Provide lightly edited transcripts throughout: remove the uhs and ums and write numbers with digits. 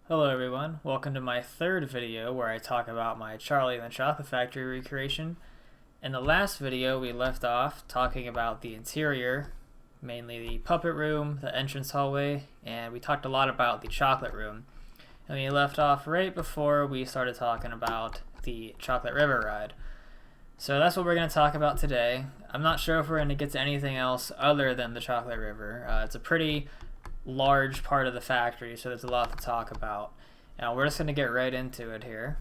Hello everyone, welcome to my third video where I talk about my Charlie and the Chocolate Factory recreation. In the last video we left off talking about the interior, mainly the puppet room, the entrance hallway, and we talked a lot about the chocolate room. And we left off right before we started talking about the Chocolate River ride. So that's what we're going to talk about today. I'm not sure if we're going to get to anything else other than the Chocolate River. It's a pretty large part of the factory, so there's a lot to talk about. Now we're just going to get right into it here.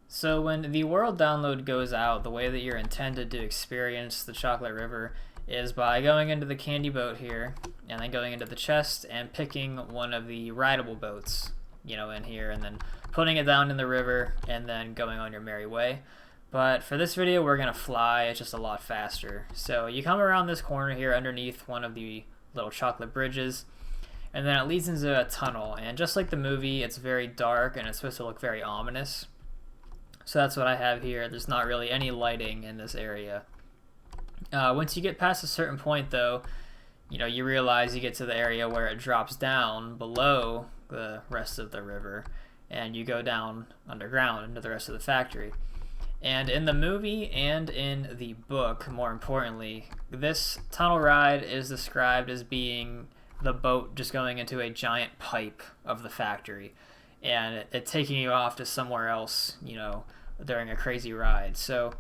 So when the world download goes out, the way that you're intended to experience the Chocolate River is by going into the candy boat here, and then going into the chest and picking one of the rideable boats, in here, and then putting it down in the river, and then going on your merry way. But for this video, we're going to fly. It's just a lot faster. So you come around this corner here underneath one of the little chocolate bridges, and then it leads into a tunnel, and just like the movie, it's very dark and it's supposed to look very ominous. So that's what I have here. There's not really any lighting in this area. Once you get past a certain point though, you realize you get to the area where it drops down below the rest of the river, and you go down underground into the rest of the factory. And in the movie and in the book, more importantly, this tunnel ride is described as being the boat just going into a giant pipe of the factory and it taking you off to somewhere else, during a crazy ride. So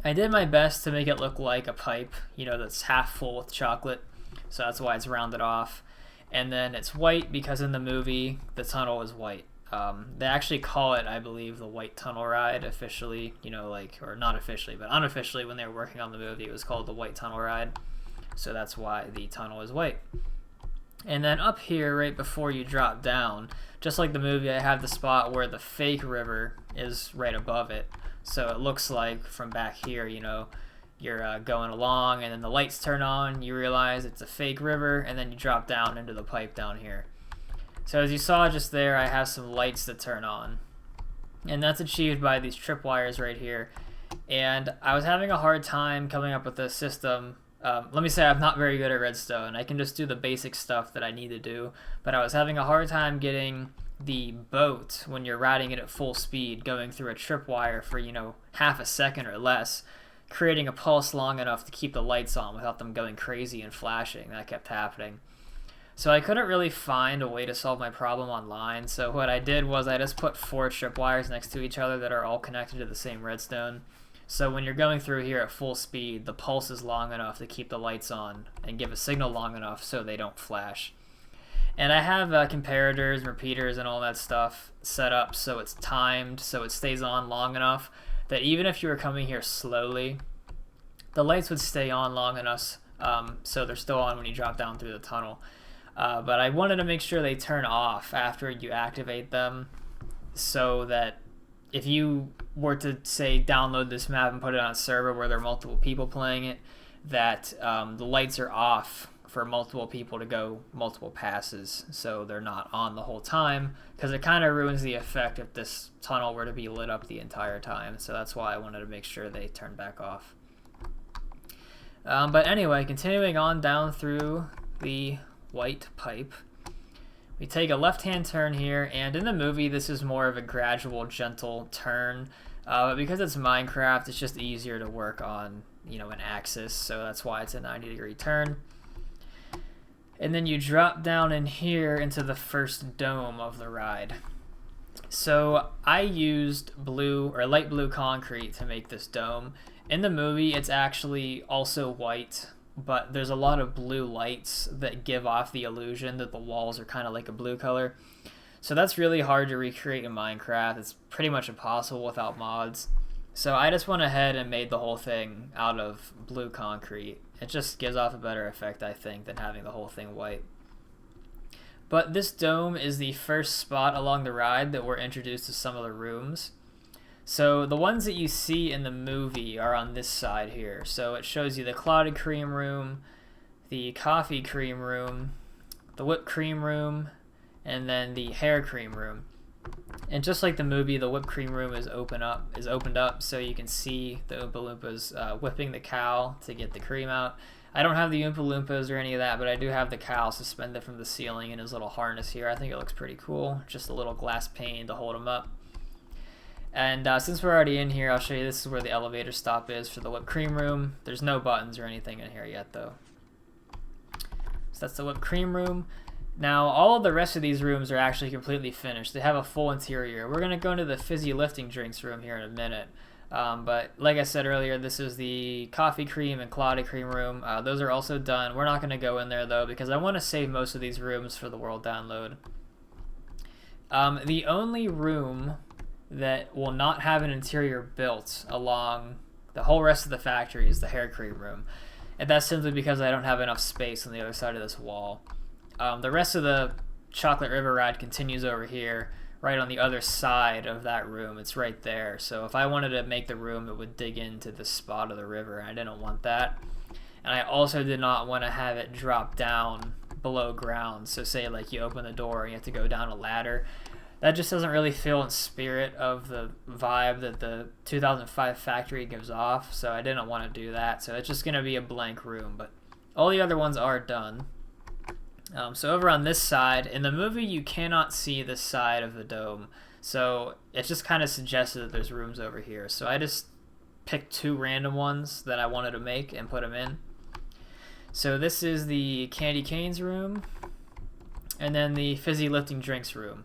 I did my best to make it look like a pipe, that's half full with chocolate. So that's why it's rounded off. And then it's white because in the movie, the tunnel is white. They actually call it, I believe, the White Tunnel Ride officially, or not officially, but unofficially when they were working on the movie, it was called the White Tunnel Ride. So that's why the tunnel is white. And then up here, right before you drop down, just like the movie, I have the spot where the fake river is right above it. So it looks like from back here, you're going along, and then the lights turn on, you realize it's a fake river, and then you drop down into the pipe down here. So as you saw just there, I have some lights that turn on. And that's achieved by these tripwires right here. And I was having a hard time coming up with a system. Let me say I'm not very good at redstone. I can just do the basic stuff that I need to do, but I was having a hard time getting the boat, when you're riding it at full speed, going through a tripwire for, half a second or less, creating a pulse long enough to keep the lights on without them going crazy and flashing. That kept happening. So I couldn't really find a way to solve my problem online, so what I did was I just put 4 tripwires next to each other that are all connected to the same redstone. So when you're going through here at full speed, the pulse is long enough to keep the lights on and give a signal long enough so they don't flash. And I have comparators, repeaters, and all that stuff set up so it's timed, so it stays on long enough that even if you were coming here slowly, the lights would stay on long enough so they're still on when you drop down through the tunnel. But I wanted to make sure they turn off after you activate them, so that if you were to, say, download this map and put it on a server where there are multiple people playing it, that the lights are off for multiple people to go multiple passes, so they're not on the whole time, because it kind of ruins the effect if this tunnel were to be lit up the entire time. So that's why I wanted to make sure they turned back off. But anyway, continuing on down through the white pipe, we take a left-hand turn here, and in the movie this is more of a gradual, gentle turn, but because it's Minecraft, it's just easier to work on, an axis, so that's why it's a 90-degree turn. And then you drop down in here into the first dome of the ride. So I used blue or light blue concrete to make this dome. In the movie, it's actually also white, but there's a lot of blue lights that give off the illusion that the walls are kind of like a blue color. So that's really hard to recreate in Minecraft. It's pretty much impossible without mods. So I just went ahead and made the whole thing out of blue concrete. It just gives off a better effect, I think, than having the whole thing white. But this dome is the first spot along the ride that we're introduced to some of the rooms. So the ones that you see in the movie are on this side here. So it shows you the clotted cream room, the coffee cream room, the whipped cream room, and then the hair cream room. And just like the movie, the whipped cream room is opened up so you can see the Oompa Loompas whipping the cow to get the cream out. I don't have the Oompa Loompas or any of that, but I do have the cow suspended from the ceiling in his little harness here. I think it looks pretty cool. Just a little glass pane to hold him up. And since we're already in here, I'll show you this is where the elevator stop is for the whipped cream room. There's no buttons or anything in here yet, though. So that's the whipped cream room. Now, all of the rest of these rooms are actually completely finished. They have a full interior. We're going to go into the fizzy lifting drinks room here in a minute. But like I said earlier, this is the coffee cream and Claudia cream room. Those are also done. We're not going to go in there, though, because I want to save most of these rooms for the world download. The only room that will not have an interior built along the whole rest of the factory is the hair cream room. And that's simply because I don't have enough space on the other side of this wall. The rest of the Chocolate River ride continues over here, right on the other side of that room. It's right there. So if I wanted to make the room, it would dig into the spot of the river, and I didn't want that. And I also did not want to have it drop down below ground. So say like you open the door and you have to go down a ladder. That just doesn't really feel in spirit of the vibe that the 2005 factory gives off. So I didn't want to do that. So it's just going to be a blank room. But all the other ones are done. So over on this side, in the movie you cannot see this side of the dome, so it just kind of suggested that there's rooms over here. So I just picked two random ones that I wanted to make and put them in. So this is the Candy Canes room, and then the Fizzy Lifting Drinks room.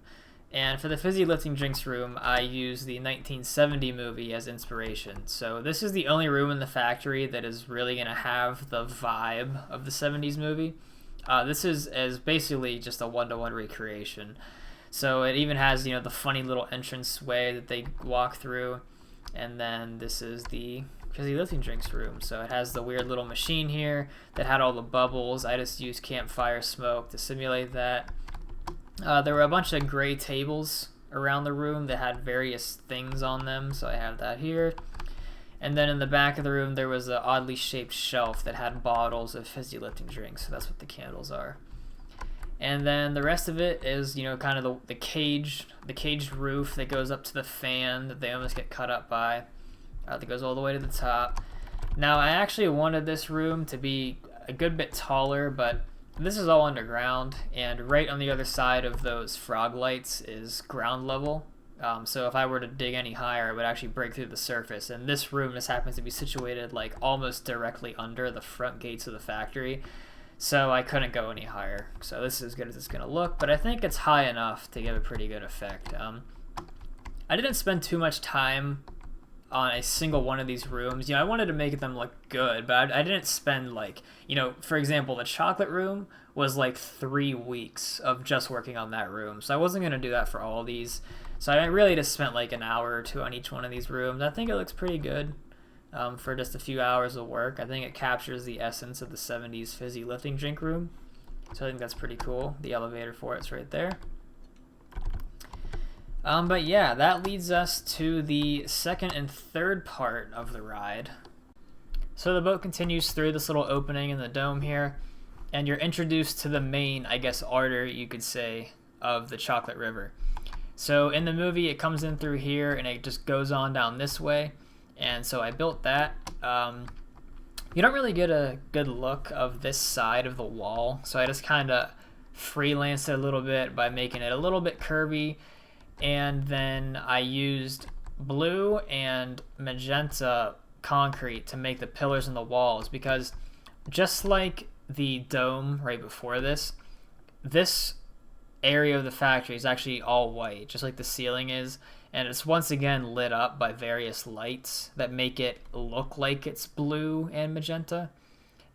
And for the Fizzy Lifting Drinks room, I used the 1970 movie as inspiration. So this is the only room in the factory that is really going to have the vibe of the 70s movie. This is basically just a one-to-one recreation. So it even has, the funny little entrance way that they walk through. And then this is the Fizzy Lifting Drinks room. So it has the weird little machine here that had all the bubbles. I just used campfire smoke to simulate that. There were a bunch of gray tables around the room that had various things on them. So I have that here. And then in the back of the room, there was an oddly shaped shelf that had bottles of fizzy lifting drinks. So that's what the candles are. And then the rest of it is, kind of the caged roof that goes up to the fan that they almost get cut up by. That goes all the way to the top. Now, I actually wanted this room to be a good bit taller, but this is all underground. And right on the other side of those frog lights is ground level. So if I were to dig any higher, it would actually break through the surface. And this room just happens to be situated like almost directly under the front gates of the factory. So I couldn't go any higher. So this is as good as it's going to look, but I think it's high enough to give a pretty good effect. I didn't spend too much time on a single one of these rooms. I wanted to make them look good, but I didn't spend for example, the chocolate room was like 3 weeks of just working on that room. So I wasn't going to do that for all of these. So I really just spent like an hour or two on each one of these rooms. I think it looks pretty good for just a few hours of work. I think it captures the essence of the 70s fizzy lifting drink room. So I think that's pretty cool. The elevator for it's right there. But yeah, that leads us to the second and third part of the ride. So the boat continues through this little opening in the dome here, and you're introduced to the main, artery, you could say, of the Chocolate River. So in the movie, it comes in through here, and it just goes on down this way, and so I built that. You don't really get a good look of this side of the wall, so I just kind of freelanced it a little bit by making it a little bit curvy, and then I used blue and magenta concrete to make the pillars and the walls, because just like the dome right before this area of the factory is actually all white, just like the ceiling is, and it's once again lit up by various lights that make it look like it's blue and magenta.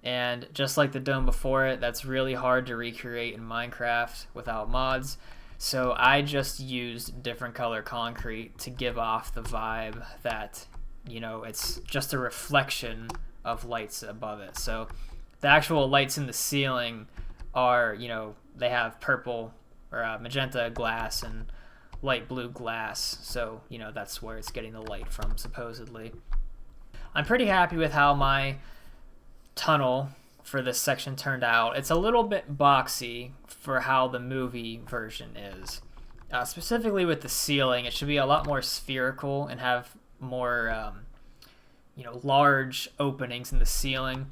And just like the dome before it, that's really hard to recreate in Minecraft without mods. So I just used different color concrete to give off the vibe that, it's just a reflection of lights above it. So the actual lights in the ceiling are, they have purple or magenta glass and light blue glass. So, that's where it's getting the light from, supposedly. I'm pretty happy with how my tunnel for this section turned out. It's a little bit boxy for how the movie version is. Specifically with the ceiling, it should be a lot more spherical and have more, large openings in the ceiling.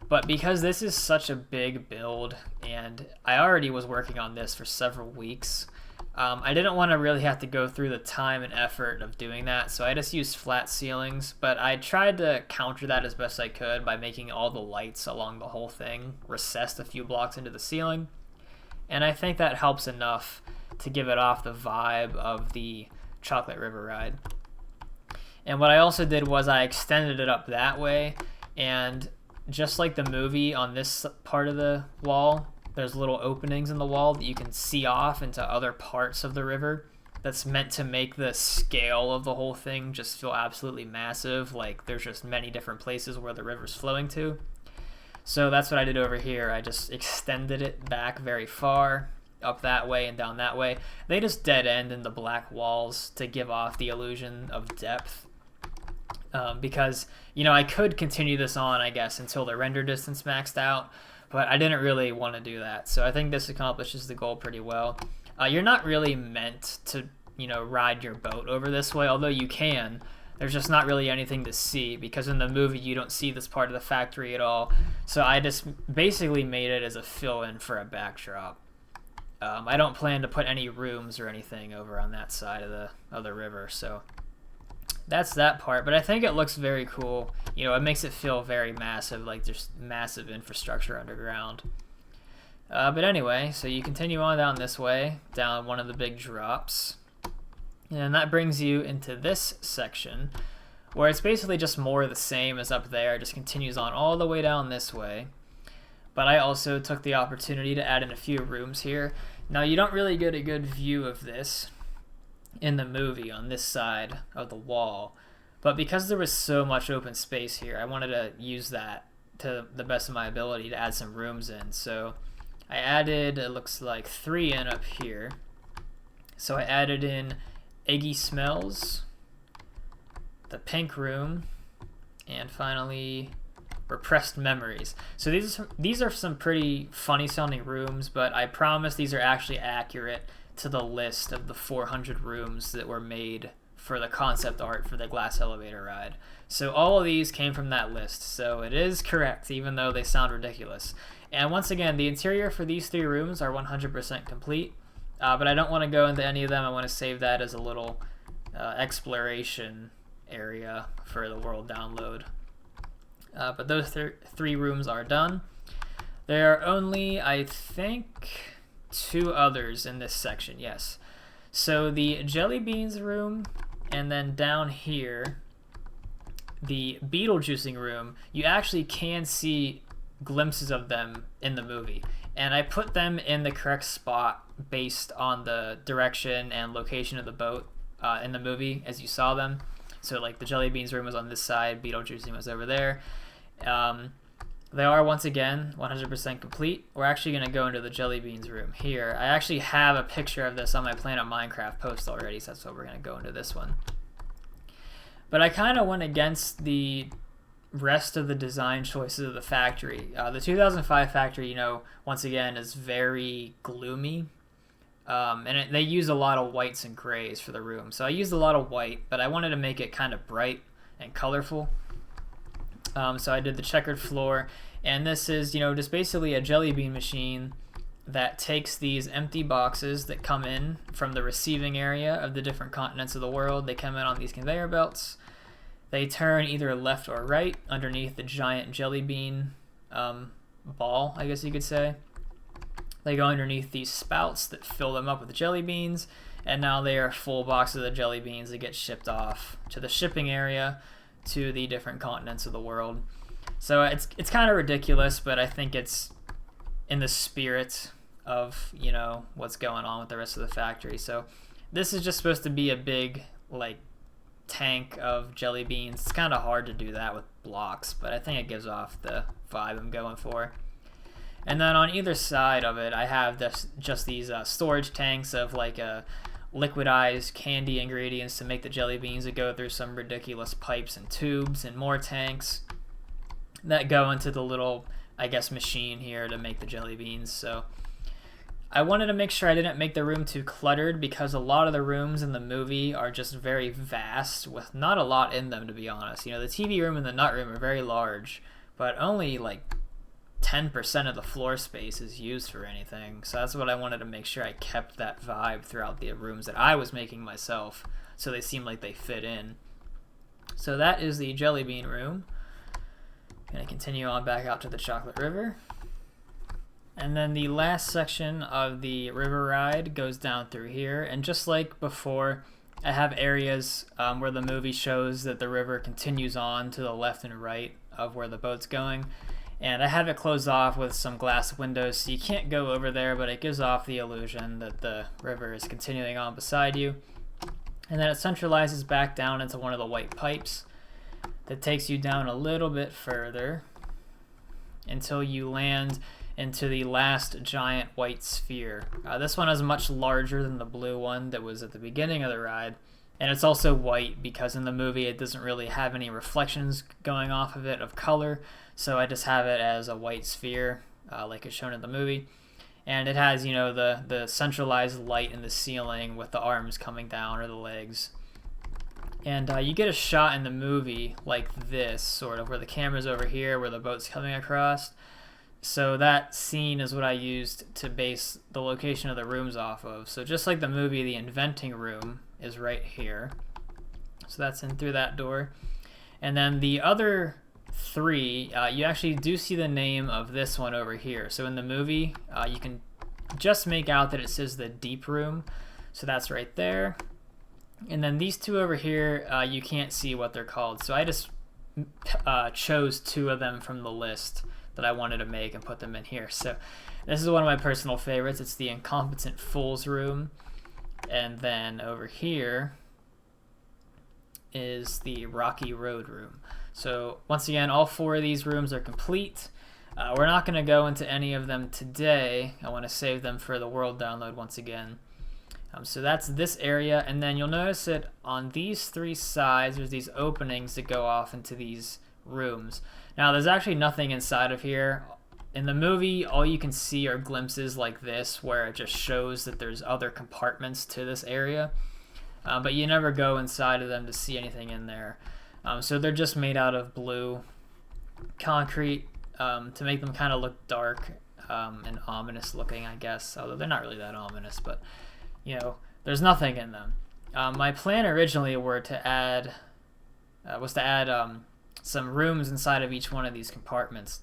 But because this is such a big build, and I already was working on this for several weeks, I didn't want to really have to go through the time and effort of doing that, so I just used flat ceilings, but I tried to counter that as best I could by making all the lights along the whole thing recessed a few blocks into the ceiling, and I think that helps enough to give it off the vibe of the Chocolate River ride. And what I also did was I extended it up that way, and just like the movie, on this part of the wall, there's little openings in the wall that you can see off into other parts of the river. That's meant to make the scale of the whole thing just feel absolutely massive, like there's just many different places where the river's flowing to. So that's what I did over here. I just extended it back very far, up that way and down that way. They just dead end in the black walls to give off the illusion of depth. Because, you know, I could continue this on, I guess, until the render distance maxed out, but I didn't really want to do that. So I think this accomplishes the goal pretty well. You're not really meant to, you know, ride your boat over this way, although you can. There's just not really anything to see, because in the movie you don't see this part of the factory at all. So I just basically made it as a fill-in for a backdrop. I don't plan to put any rooms or anything over on that side of the river, so that's that part. But I think it looks very cool. You know, it makes it feel very massive, like there's massive infrastructure underground. But anyway, so you continue on down this way, down one of the big drops. And that brings you into this section, where it's basically just more of the same as up there. It just continues on all the way down this way. But I also took the opportunity to add in a few rooms here. Now, you don't really get a good view of this in the movie on this side of the wall, but because there was so much open space here, I wanted to use that to the best of my ability to add some rooms in. So I added, it looks like 3 in up here. So I added in Eggy Smells, the Pink Room, and finally Repressed Memories. So these are some pretty funny sounding rooms, but I promise these are actually accurate to the list of the 400 rooms that were made for the concept art for the glass elevator ride. So all of these came from that list, so it is correct, even though they sound ridiculous. And once again, the interior for these 3 rooms are 100% complete, but I don't want to go into any of them. I want to save that as a little exploration area for the world download. But those 3 rooms are done. There are only, I think, 2 others in this section, yes. So the Jelly Beans room, and then down here, the beetle juicing room, you actually can see glimpses of them in the movie. And I put them in the correct spot based on the direction and location of the boat in the movie as you saw them. So like the Jelly Beans room was on this side, beetle juicing was over there. They are, once again, 100% complete. We're actually going to go into the Jelly Beans room here. I actually have a picture of this on my Planet Minecraft post already, so that's why we're going to go into this one. But I kind of went against the rest of the design choices of the factory. The 2005 factory, you know, once again, is very gloomy. And they use a lot of whites and grays for the room. So I used a lot of white, but I wanted to make it kind of bright and colorful. So I did the checkered floor, and this is, you know, just basically a jelly bean machine that takes these empty boxes that come in from the receiving area of the different continents of the world. They come in on these conveyor belts. They turn either left or right underneath the giant jelly bean ball, I guess you could say. They go underneath these spouts that fill them up with jelly beans, and now they are full boxes of jelly beans that get shipped off to the shipping area to the different continents of the world. So it's kind of ridiculous, but I think it's in the spirit of, you know, what's going on with the rest of the factory. So this is just supposed to be a big, like, tank of jelly beans. It's kind of hard to do that with blocks, but I think it gives off the vibe I'm going for. And then on either side of it, I have just these storage tanks of like liquidized candy ingredients to make the jelly beans that go through some ridiculous pipes and tubes, and more tanks that go into the little, I guess, machine here to make the jelly beans. So I wanted to make sure I didn't make the room too cluttered, because a lot of the rooms in the movie are just very vast with not a lot in them, to be honest. You know, the TV room and the nut room are very large, but only like 10% of the floor space is used for anything. So that's what I wanted to make sure I kept that vibe throughout the rooms that I was making myself, so they seem like they fit in. So that is the Jelly Bean room. Gonna continue on back out to the Chocolate River. And then the last section of the river ride goes down through here, and just like before, I have areas where the movie shows that the river continues on to the left and right of where the boat's going. And I have it closed off with some glass windows, so you can't go over there, but it gives off the illusion that the river is continuing on beside you. And then it centralizes back down into one of the white pipes that takes you down a little bit further until you land into the last giant white sphere. This one is much larger than the blue one that was at the beginning of the ride, and it's also white because in the movie it doesn't really have any reflections going off of it of color, so I just have it as a white sphere like it's shown in the movie. And it has, you know, the centralized light in the ceiling with the arms coming down, or the legs. And you get a shot in the movie like this, sort of, where the camera's over here, where the boat's coming across. So that scene is what I used to base the location of the rooms off of. So just like the movie, the inventing room is right here. So that's in through that door. And then the other three, you actually do see the name of this one over here. So in the movie, you can just make out that it says the deep room. So that's right there. And then these two over here, you can't see what they're called. So I just chose two of them from the list that I wanted to make and put them in here. So this is one of my personal favorites. It's the Incompetent Fool's room. And then over here is the Rocky Road room. So once again, all four of these rooms are complete. We're not going to go into any of them today. I want to save them for the world download once again. So that's this area, and then you'll notice that on these three sides there's these openings that go off into these rooms. Now there's actually nothing inside of here. In the movie, all you can see are glimpses like this where it just shows that there's other compartments to this area, but you never go inside of them to see anything in there. So they're just made out of blue concrete to make them kind of look dark and ominous looking, I guess, although they're not really that ominous, but you know, there's nothing in them. My plan originally was to add some rooms inside of each one of these compartments.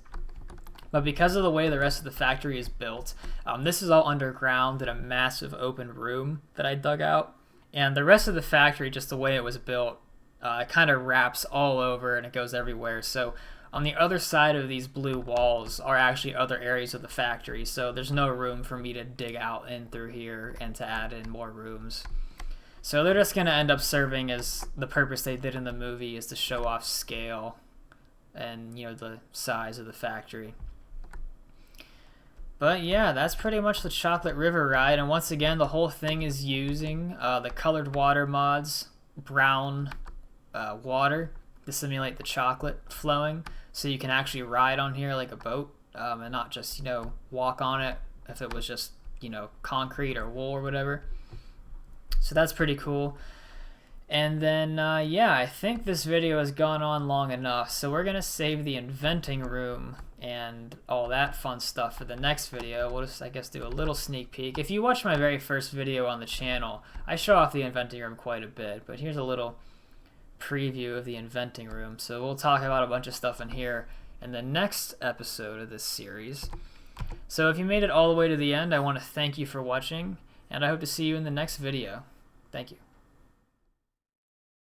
But because of the way the rest of the factory is built, this is all underground in a massive open room that I dug out. And the rest of the factory, just the way it was built, it kind of wraps all over and it goes everywhere. So on the other side of these blue walls are actually other areas of the factory. So there's no room for me to dig out in through here and to add in more rooms. So they're just going to end up serving as the purpose they did in the movie, is to show off scale and, you know, the size of the factory. But yeah, that's pretty much the Chocolate River ride, and once again the whole thing is using the colored water mods, brown water, to simulate the chocolate flowing, so you can actually ride on here like a boat and not just, you know, walk on it if it was just, you know, concrete or wool or whatever. So that's pretty cool. And then yeah, I think this video has gone on long enough, so we're gonna save the inventing room and all that fun stuff for the next video. We'll just, I guess, do a little sneak peek. If you watch my very first video on the channel, I show off the inventing room quite a bit, but here's a little preview of the inventing room. So we'll talk about a bunch of stuff in here in the next episode of this series. So if you made it all the way to the end, I want to thank you for watching, and I hope to see you in the next video. Thank you.